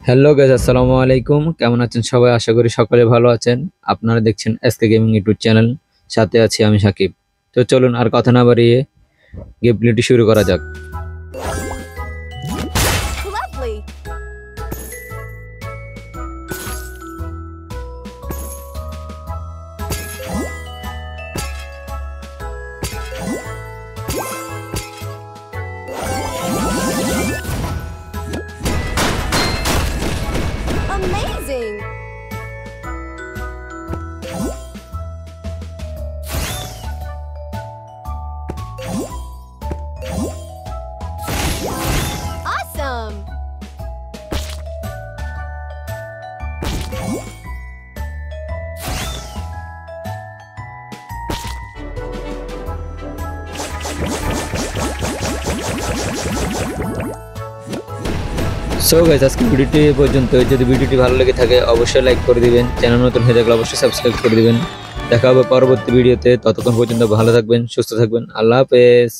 Hello guys, আসসালামু আলাইকুম। কেমন আছেন সবাই? আশা করি সকলে ভালো আছেন। আপনারা দেখছেন এসকে গেমিং ইউটিউব চ্যানেল। সাথে আছি আমি সাকিব। তো চলুন আর কথা না বাড়িয়ে গেম প্লেটি শুরু করা যাক। Lovely. Amazing. Awesome. So guys, আজকে ভিডিওটি এই পর্যন্ত। যদি ভিডিওটি ভালো লেগে থাকে অবশ্যই লাইক করে দিবেন। চ্যানেল নতুন হয়ে থাকলে অবশ্যই সাবস্ক্রাইব করে দিবেন। দেখা হবে পরবর্তী ভিডিওতে। ততক্ষণ পর্যন্ত ভালো থাকবেন, সুস্থ থাকবেন। আল্লাহ হাফেজ।